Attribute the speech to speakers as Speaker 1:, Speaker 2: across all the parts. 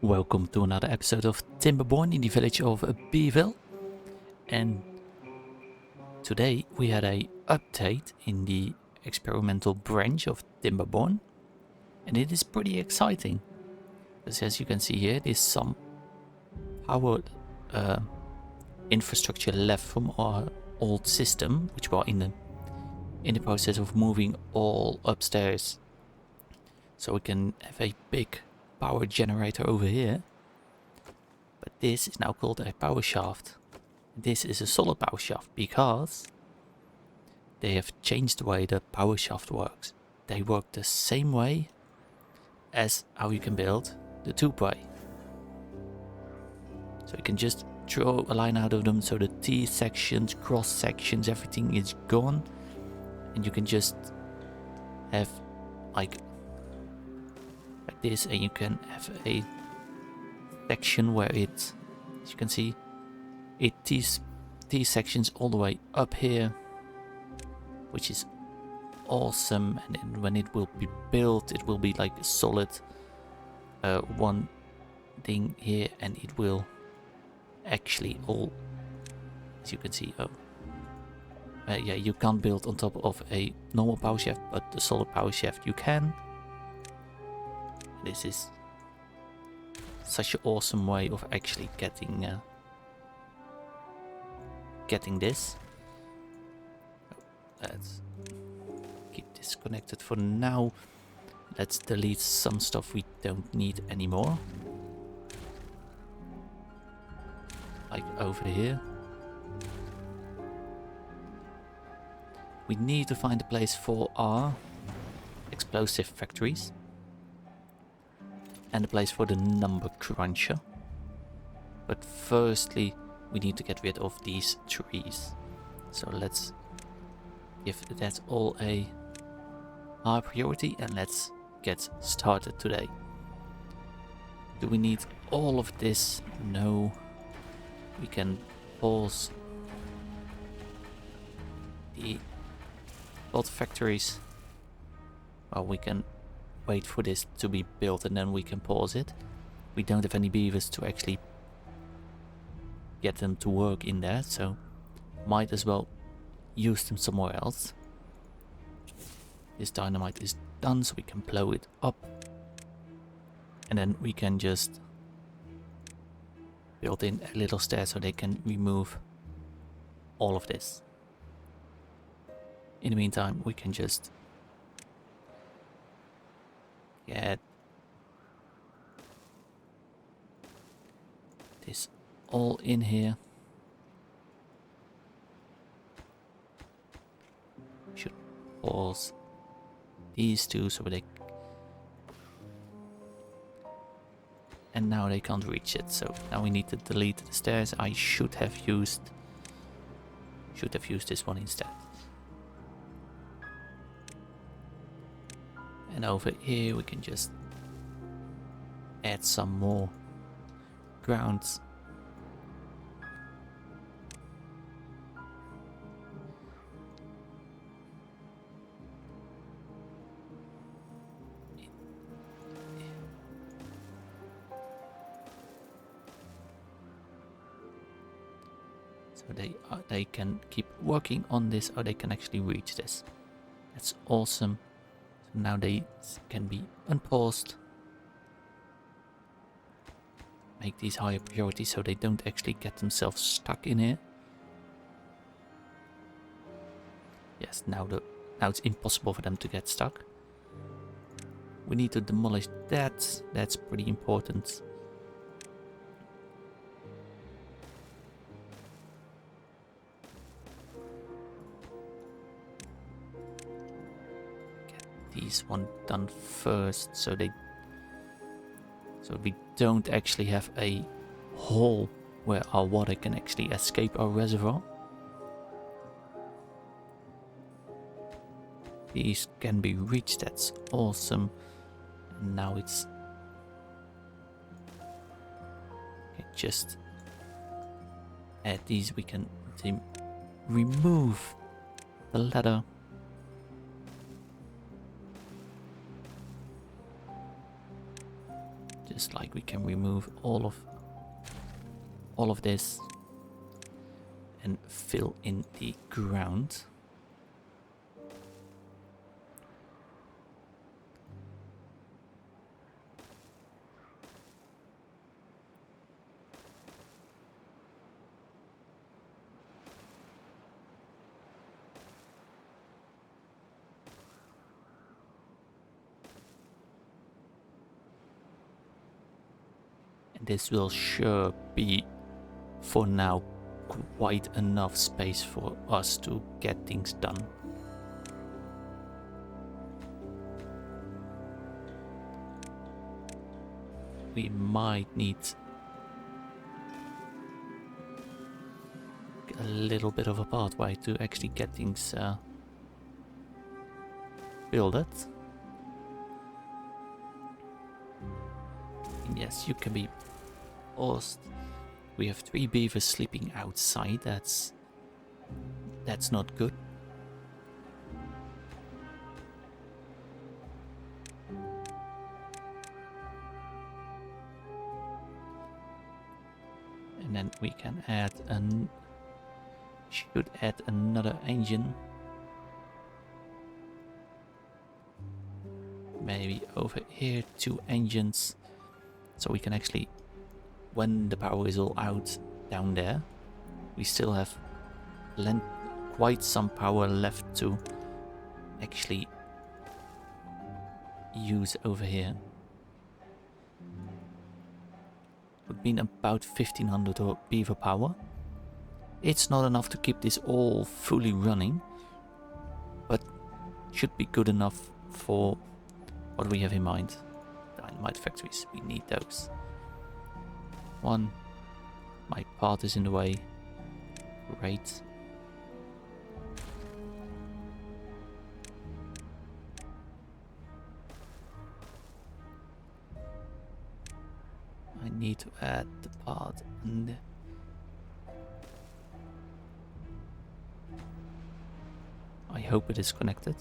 Speaker 1: Welcome to another episode of Timberborn in the village of Beaville. And today we had a update in the experimental branch of Timberborn. And it is pretty exciting. Because as you can see here, there's some powered infrastructure left from our old system, which we are in the process of moving all upstairs. So we can have a big power generator over here, but this is now called a power shaft. This is a solid power shaft because they have changed the way the power shaft works. They work the same way as how you can build the tube-way. So you can just draw a line out of them, so the T sections, cross sections, everything is gone, and you can just have like this, and you can have a section where it, as you can see, it T sections all the way up here, which is awesome. And then when it will be built, it will be like a solid one thing here, and it will actually all, as you can see, yeah, you can't build on top of a normal power shaft, but the solid power shaft you can. This is such an awesome way of actually getting this. Let's keep this connected for now. Let's delete some stuff we don't need anymore. Like over here. We need to find a place for our explosive factories. And a place for the number cruncher. But firstly, we need to get rid of these trees. So let's give that all a high priority and let's get started today. Do we need all of this? No. We can pause the old factories. Well, we can wait for this to be built and then we can pause it. We don't have any beavers to actually get them to work in there, so might as well use them somewhere else. This dynamite is done, so we can blow it up. And then we can just build in a little stair so they can remove all of this. In the meantime, we can just get this all in here. Should pause these two so they, and now they can't reach it, so now we need to delete the stairs. I should have used this one instead. And over here we can just add some more grounds. So they can keep working on this, or they can actually reach this. That's awesome. Now they can be unpaused. Make these higher priority so they don't actually get themselves stuck in here. Yes, now it's impossible for them to get stuck. We need to demolish that. That's pretty important. These one done first, so we don't actually have a hole where our water can actually escape our reservoir. These can be reached, that's awesome. And now it's okay, just add these. We can remove the ladder. Just like we can remove all of this and fill in the ground. This will sure be, for now, quite enough space for us to get things done. We might need a little bit of a pathway to actually get things built. Yes, you can be paused. We have 3 beavers sleeping outside. That's not good. And then we can add should add another engine. Maybe over here 2 engines. So we can actually, when the power is all out down there, we still have quite some power left to actually use over here. Would mean about 1500 beaver power. It's not enough to keep this all fully running, but should be good enough for what we have in mind. Dynamite factories, we need those. One, my path is in the way. Great. I need to add the path and I hope it is connected.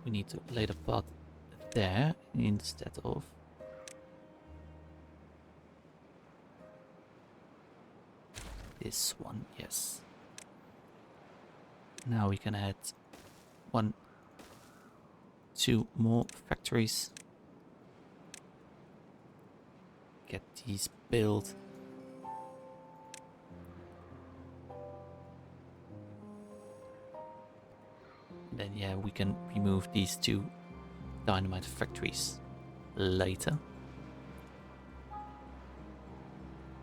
Speaker 1: We need to lay the path there instead of this one, yes. Now we can add 1, 2 more factories. Get these built. Then yeah, we can remove these 2 dynamite factories later.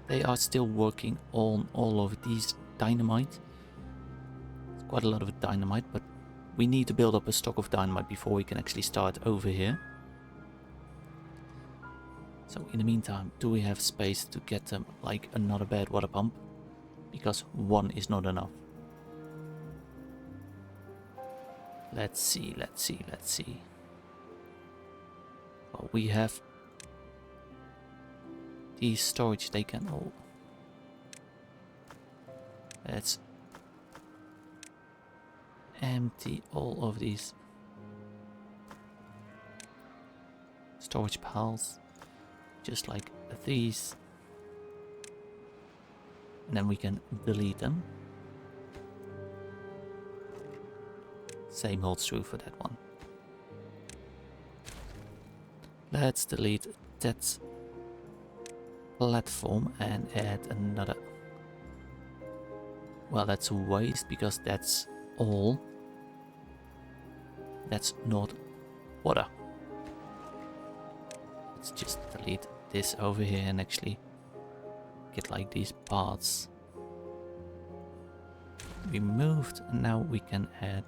Speaker 1: They are still working on all of these dynamite. It's quite a lot of dynamite, but we need to build up a stock of dynamite before we can actually start over here. So in the meantime, do we have space to get them like another bad water pump? Because 1 is not enough. Let's see. Well, we have these storage, they can all... Let's empty all of these storage piles, just like these. And then we can delete them. Same holds true for that one. Let's delete that platform and add another. Well, that's a waste because that's all. That's not water. Let's just delete this over here and actually get like these parts removed. And now we can add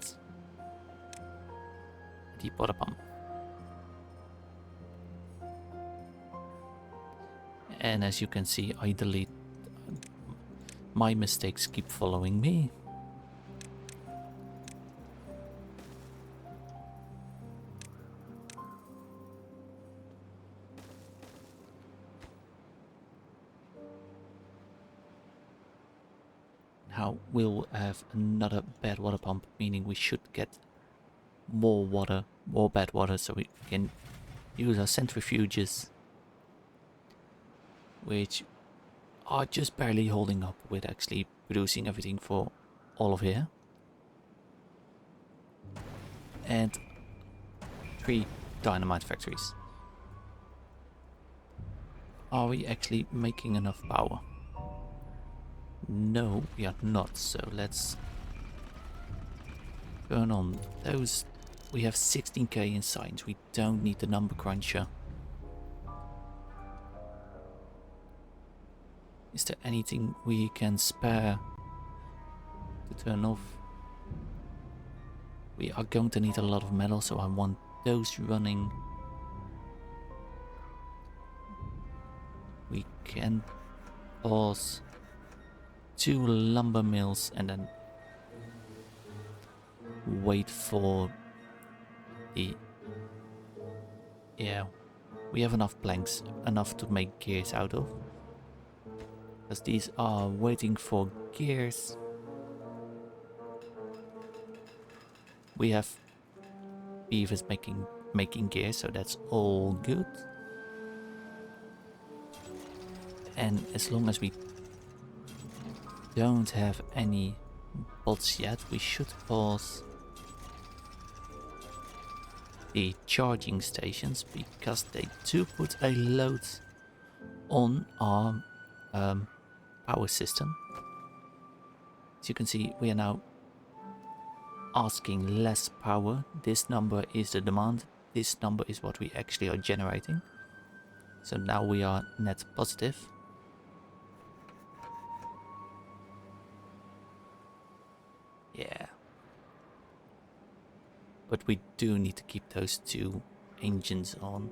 Speaker 1: the water pump. And as you can see, I delete. My mistakes keep following me. Anyhow, we'll have another bad water pump, meaning we should get more water, more bad water, so we can use our centrifuges, which are just barely holding up with actually producing everything for all of here. And 3 dynamite factories. Are we actually making enough power? No, we are not, so let's turn on those. We have 16k in science, we don't need the number cruncher. Is there anything we can spare to turn off? We are going to need a lot of metal, so I want those running. We can pause 2 lumber mills and then wait for the... Yeah, we have enough planks, enough to make gears out of. Because these are waiting for gears. We have beavers making gears, so that's all good. And as long as we don't have any bots yet, we should pause the charging stations, because they do put a load on our power system. As you can see, we are now asking less power. This number is the demand, this number is what we actually are generating. So now we are net positive. Yeah. But we do need to keep those 2 engines on.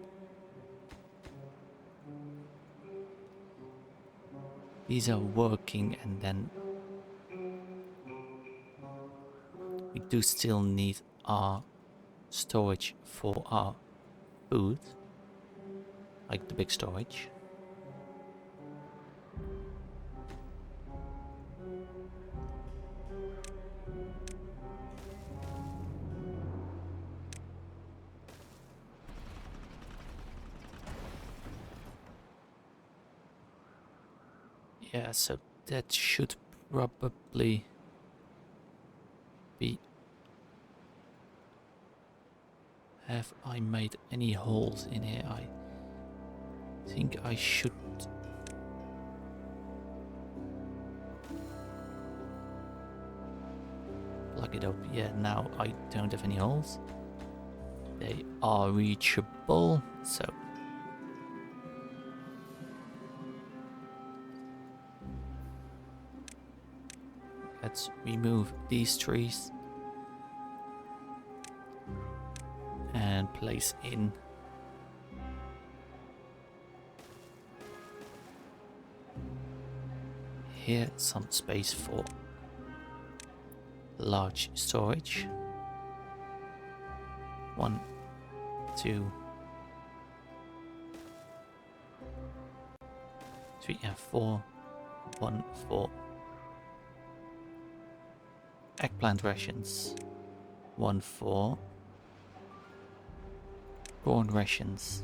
Speaker 1: These are working, and then we do still need our storage for our food, like the big storage. Yeah, so that should probably be... Have I made any holes in here? I think I should... plug it up. Yeah, now I don't have any holes. They are reachable, so... Let's remove these trees and place in here some space for large storage. 1, 2, 3 and 4. 1 for eggplant rations, 1 for corn rations,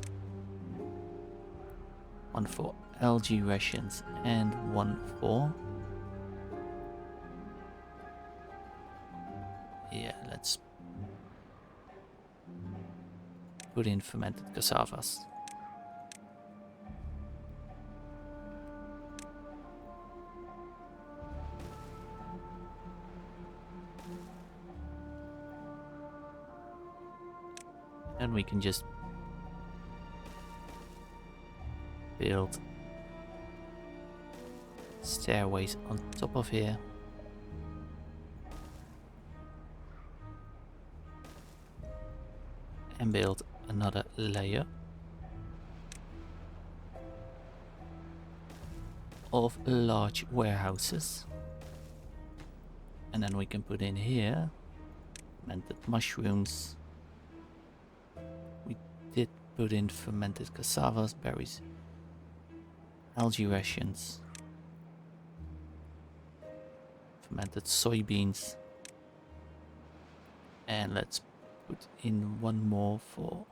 Speaker 1: 1 for algae rations, and 1 for... Yeah, let's put in fermented cassavas. And we can just build stairways on top of here. And build another layer of large warehouses. And then we can put in here fermented mushrooms. We did put in fermented cassavas, berries, algae rations, fermented soybeans. And let's put in one more for...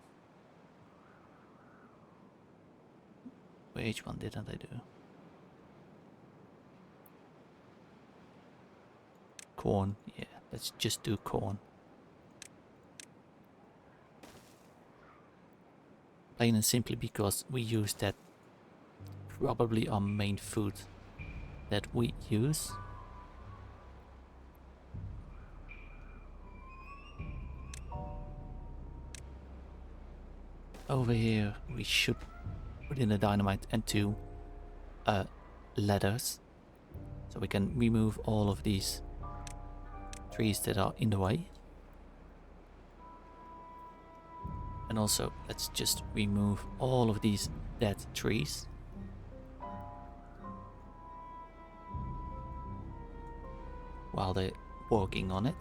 Speaker 1: Which one didn't I do? Corn, yeah, let's just do corn. Plain and simply because we use that, probably our main food that we use. Over here we should put in a dynamite and 2 ladders, so we can remove all of these trees that are in the way. And also let's just remove all of these dead trees. While they're working on it.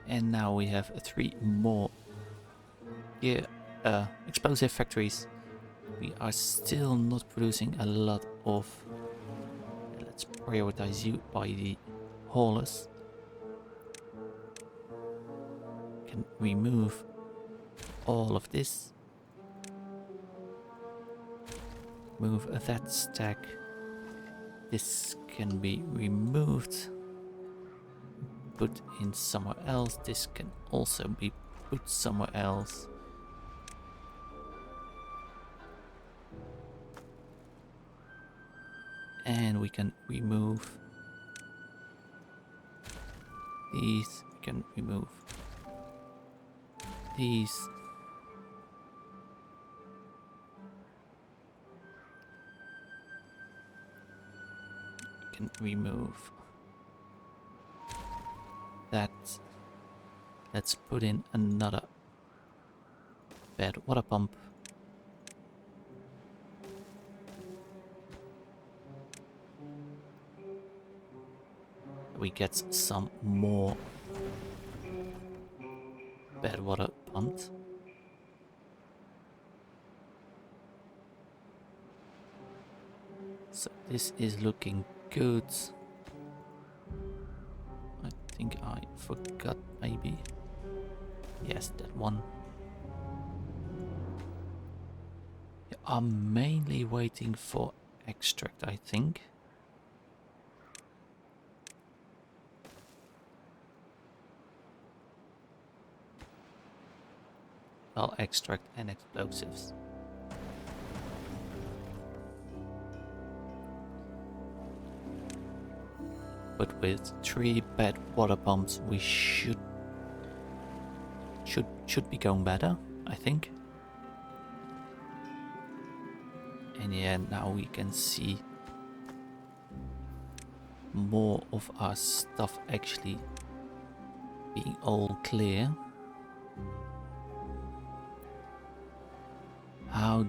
Speaker 1: And now we have 3 more explosive factories. We are still not producing a lot of... Let's prioritize you by the haulers. Can remove all of this. Move that stack. This can be removed. Put in somewhere else. This can also be put somewhere else. And we can remove these. We can remove these. We can remove that. Let's put in another bad water pump. We get some more bad water pumped. So this is looking good. I think I forgot maybe. Yes, that one. I'm mainly waiting for extract, I think. Well, extract and explosives. But with 3 bad water pumps, we should be going better, I think. And yeah, now we can see more of our stuff actually being all clear. How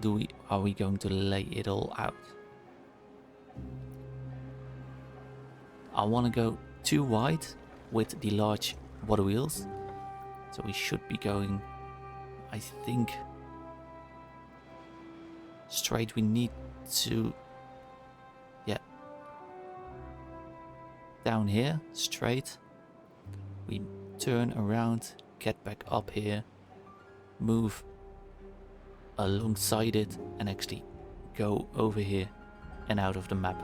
Speaker 1: are we going to lay it all out? I want to go too wide with the large water wheels. So we should be going, I think, straight. We need to, yeah, down here, straight. We turn around, get back up here, move alongside it, and actually go over here and out of the map.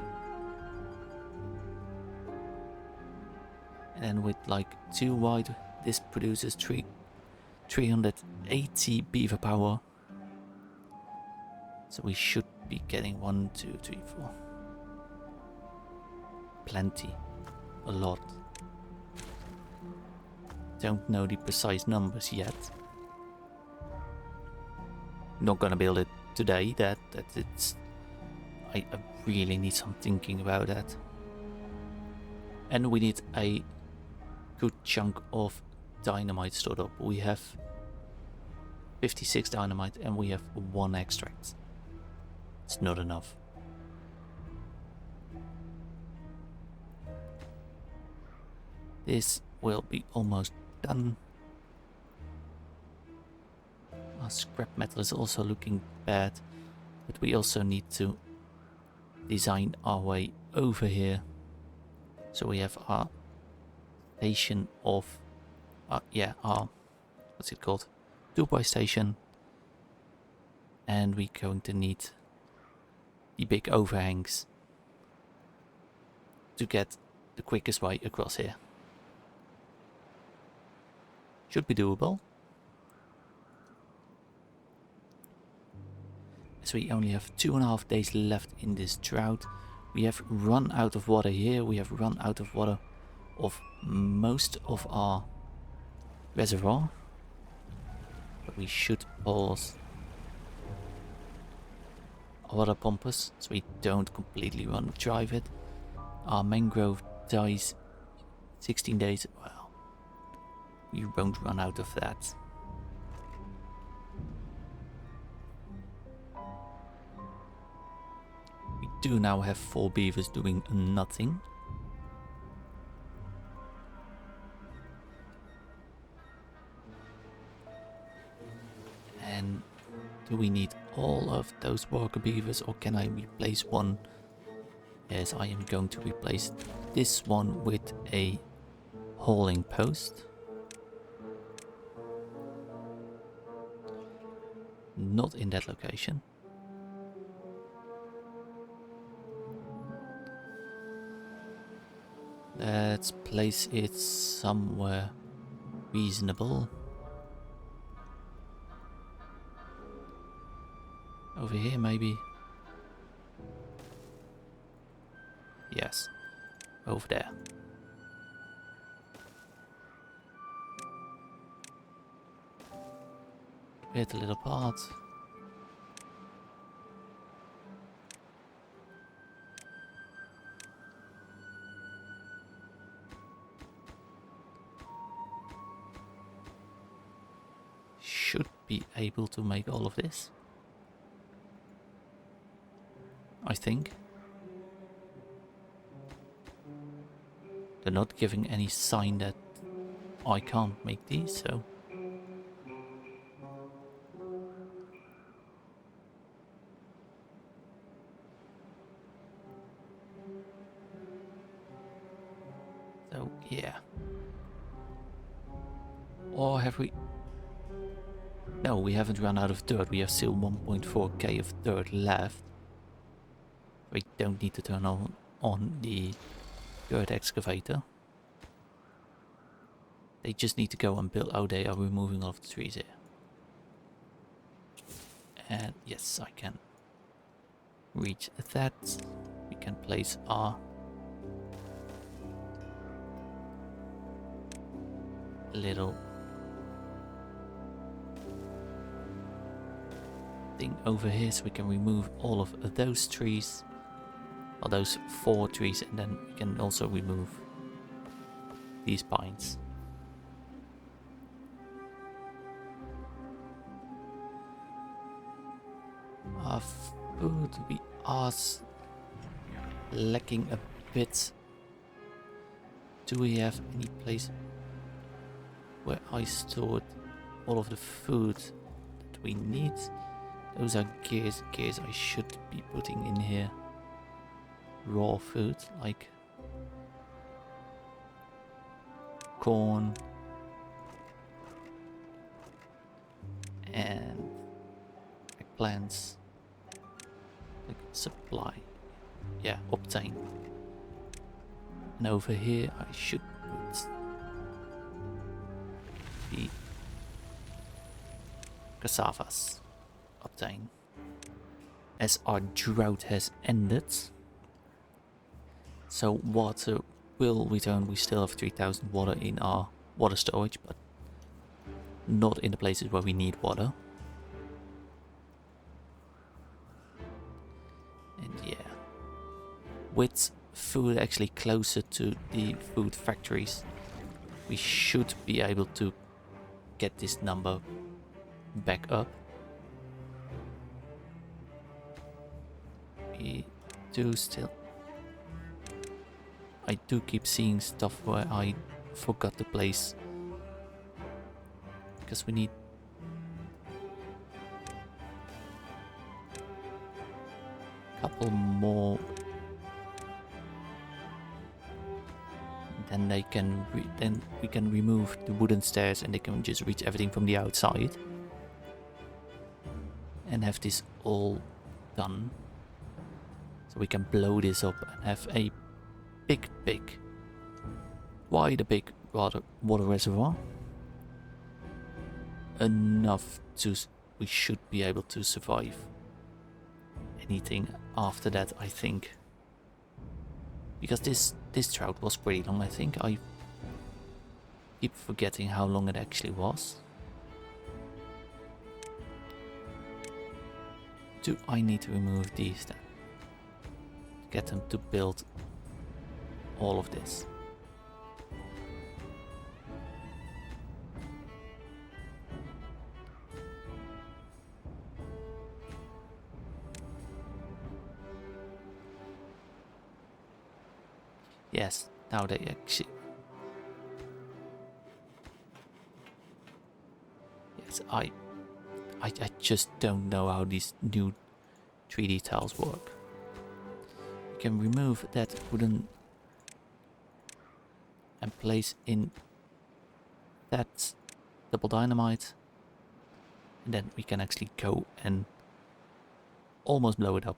Speaker 1: And then with like 2 wide, this produces 380 beaver power. So we should be getting 1, 2, 3, 4. Plenty. A lot. Don't know the precise numbers yet. Not gonna build it today. That it's... I really need some thinking about that. And we need a good chunk of dynamite stored up. We have 56 dynamite and we have 1 extract. It's not enough. This will be almost done. Our scrap metal is also looking bad, but we also need to design our way over here. So we have our station of, our, what's it called? Two-by station. And we're going to need the big overhangs to get the quickest way across here. Should be doable. As we only have 2.5 days left in this drought. We have run out of water here. We have run out of water of most of our reservoir. But we should pause our water pumpers so we don't completely run dry of it. Our mangrove dies 16 days. Well, we won't run out of that. We do now have 4 beavers doing nothing. And do we need all of those worker beavers, or can I replace one? Yes, I am going to replace this one with a hauling post. Not in that location. Let's place it somewhere reasonable. Over here maybe. Yes, over there. Hit a little part. Should be able to make all of this, I think. They're not giving any sign that I can't make these, so... So, yeah. Or have we... No, we haven't run out of dirt. We have still 1.4k of dirt left. We don't need to turn on the dirt excavator. They just need to go and build. Oh, they are removing all of the trees here. And yes, I can reach that. We can place our little thing over here, so we can remove all of those trees. Well, those 4 trees, and then we can also remove these pines. Our food, we are lacking a bit. Do we have any place where I stored all of the food that we need? Those are gears I should be putting in here. Raw food like corn and eggplants, like supply, yeah, obtain. And over here I should put the cassavas, obtain. As our drought has ended, so water will return. We still have 3000 water in our water storage, but not in the places where we need water. And yeah, with food actually closer to the food factories, we should be able to get this number back up. We do still... I do keep seeing stuff where I forgot to place, because we need... couple more. Then then we can remove the wooden stairs and they can just reach everything from the outside. And have this all done. So we can blow this up and have a big, quite a big water reservoir. Enough to, we should be able to survive anything after that, I think. Because this drought was pretty long, I think. I keep forgetting how long it actually was. Do I need to remove these then? Get them to build all of this. Yes, now they actually... Yes, I just don't know how these new 3D tiles work. You can remove that wooden and place in that double dynamite. And then we can actually go and almost blow it up.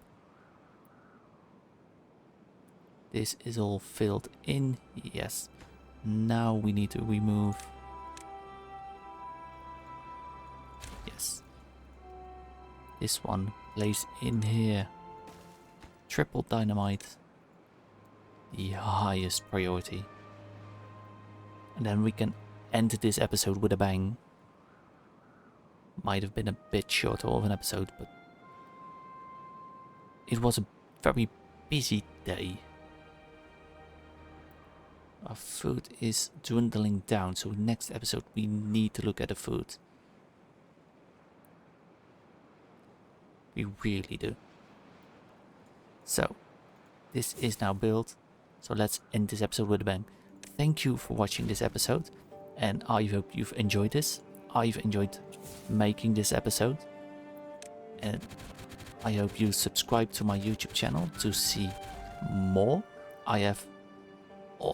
Speaker 1: This is all filled in. Yes. Now we need to remove. Yes. This one plays in here. Triple dynamite. The highest priority. And then we can end this episode with a bang. Might have been a bit shorter of an episode, but it was a very busy day. Our food is dwindling down, so next episode we need to look at the food. We really do. So, this is now built, so let's end this episode with a bang. Thank you for watching this episode, and I hope you've enjoyed this. I've enjoyed making this episode, and I hope you subscribe to my YouTube channel to see more.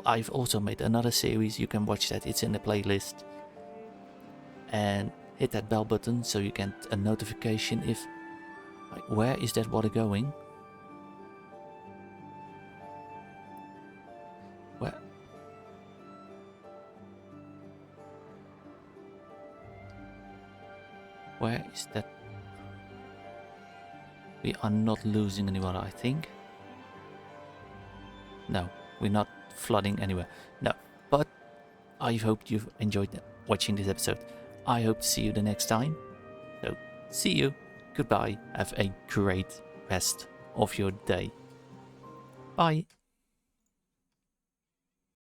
Speaker 1: I've also made another series, you can watch that, it's in the playlist. And hit that bell button so you get a notification if... Like, where is that water going? Where? Where is that? We are not losing any water, I think. No, we're not flooding anywhere. No, but I hope you've enjoyed watching this episode. I hope to see you the next time. So, see you. Goodbye. Have a great rest of your day. Bye.